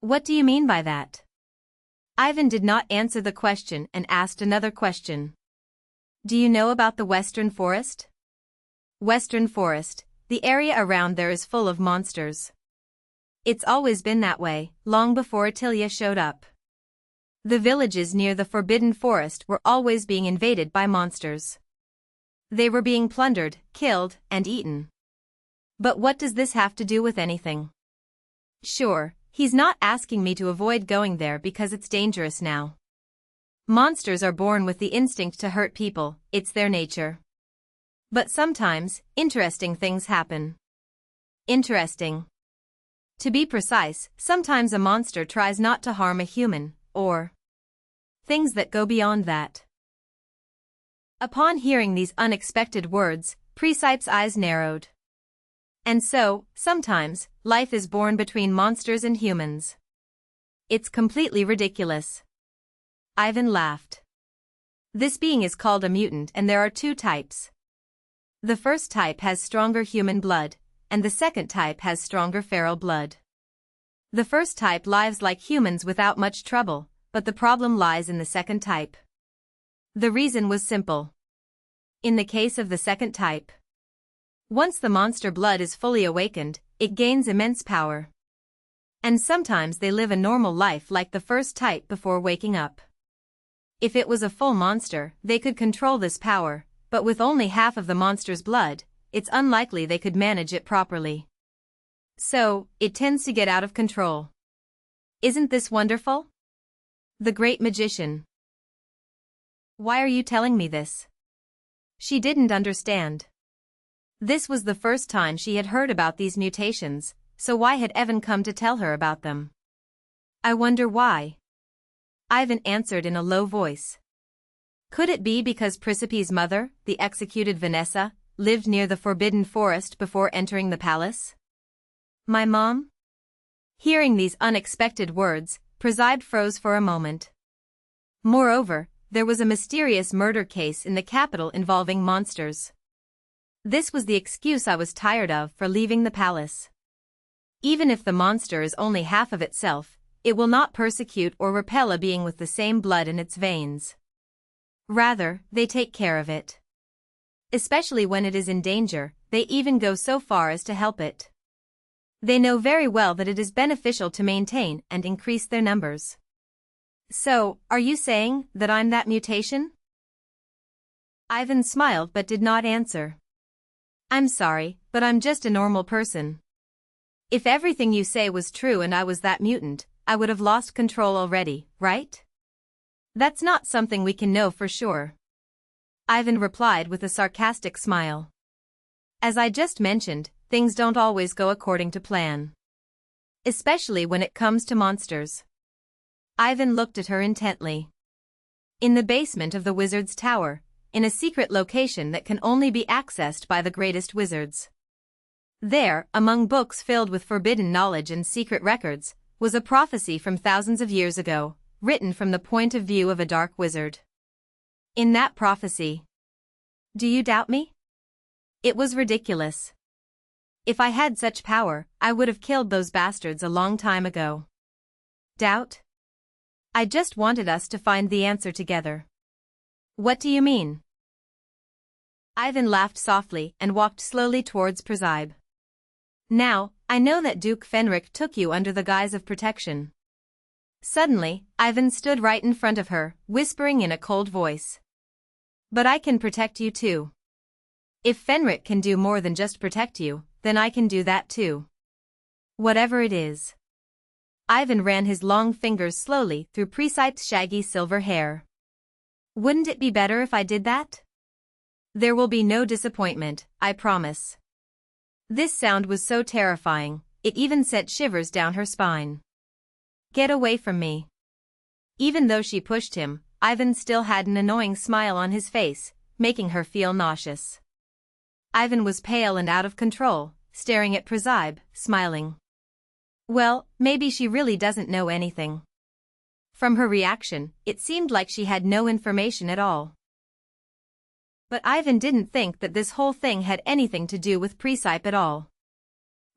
What do you mean by that? Ivan did not answer the question and asked another question. Do you know about the Western Forest? Western Forest, the area around there is full of monsters. It's always been that way, long before Attilia showed up. The villages near the Forbidden Forest were always being invaded by monsters. They were being plundered, killed, and eaten. But what does this have to do with anything? Sure, he's not asking me to avoid going there because it's dangerous now. Monsters are born with the instinct to hurt people, it's their nature. But sometimes, interesting things happen. Interesting. To be precise, sometimes a monster tries not to harm a human, or things that go beyond that. Upon hearing these unexpected words, Presepe's eyes narrowed. And so, sometimes, life is born between monsters and humans. It's completely ridiculous. Ivan laughed. This being is called a mutant and there are two types. The first type has stronger human blood, and the second type has stronger feral blood. The first type lives like humans without much trouble, but the problem lies in the second type. The reason was simple. In the case of the second type, once the monster blood is fully awakened, it gains immense power. And sometimes they live a normal life like the first type before waking up. If it was a full monster, they could control this power, but with only half of the monster's blood, it's unlikely they could manage it properly. So, it tends to get out of control. Isn't this wonderful? The great magician. Why are you telling me this? She didn't understand. This was the first time she had heard about these mutations, so why had Evan come to tell her about them? I wonder why. Ivan answered in a low voice. Could it be because Precipice's mother, the executed Vanessa, lived near the Forbidden Forest before entering the palace? My mom? Hearing these unexpected words, Presepe froze for a moment. Moreover, there was a mysterious murder case in the capital involving monsters. This was the excuse I was tired of for leaving the palace. Even if the monster is only half of itself, it will not persecute or repel a being with the same blood in its veins. Rather, they take care of it. Especially when it is in danger, they even go so far as to help it. They know very well that it is beneficial to maintain and increase their numbers. So, are you saying that I'm that mutation? Ivan smiled but did not answer. I'm sorry, but I'm just a normal person. If everything you say was true and I was that mutant, I would have lost control already, right? That's not something we can know for sure. Ivan replied with a sarcastic smile. As I just mentioned, things don't always go according to plan. Especially when it comes to monsters. Ivan looked at her intently. In the basement of the wizard's tower, in a secret location that can only be accessed by the greatest wizards. There, among books filled with forbidden knowledge and secret records, was a prophecy from thousands of years ago, written from the point of view of a dark wizard. In that prophecy. Do you doubt me? It was ridiculous. If I had such power, I would have killed those bastards a long time ago. Doubt? I just wanted us to find the answer together. What do you mean? Ivan laughed softly and walked slowly towards Presepe. Now, I know that Duke Fenric took you under the guise of protection. Suddenly, Ivan stood right in front of her, whispering in a cold voice. But I can protect you too. If Fenric can do more than just protect you, then I can do that too. Whatever it is. Ivan ran his long fingers slowly through Presepe's shaggy silver hair. Wouldn't it be better if I did that? There will be no disappointment, I promise. This sound was so terrifying, it even sent shivers down her spine. Get away from me. Even though she pushed him, Ivan still had an annoying smile on his face, making her feel nauseous. Ivan was pale and out of control, staring at Presepe, smiling. Well, maybe she really doesn't know anything. From her reaction, it seemed like she had no information at all. But Ivan didn't think that this whole thing had anything to do with Presepe at all.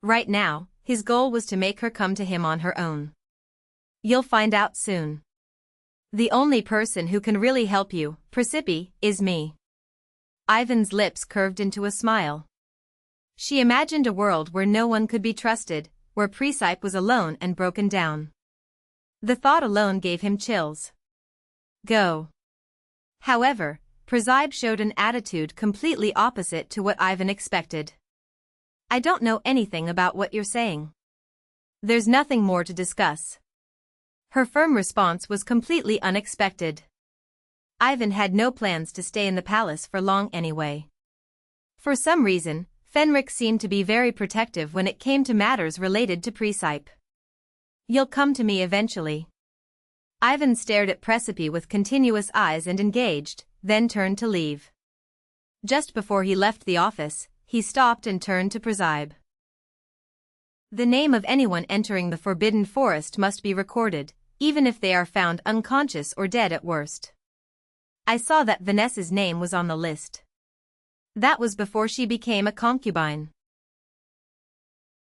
Right now, his goal was to make her come to him on her own. You'll find out soon. The only person who can really help you, Presepe, is me. Ivan's lips curved into a smile. She imagined a world where no one could be trusted, where Presepe was alone and broken down. The thought alone gave him chills. Go. However, Presepe showed an attitude completely opposite to what Ivan expected. I don't know anything about what you're saying. There's nothing more to discuss. Her firm response was completely unexpected. Ivan had no plans to stay in the palace for long anyway. For some reason, Fenrik seemed to be very protective when it came to matters related to Presepe. You'll come to me eventually. Ivan stared at Presepe with continuous eyes and engaged, then turned to leave. Just before he left the office, he stopped and turned to Presepe. The name of anyone entering the Forbidden Forest must be recorded, even if they are found unconscious or dead at worst. I saw that Vanessa's name was on the list. That was before she became a concubine.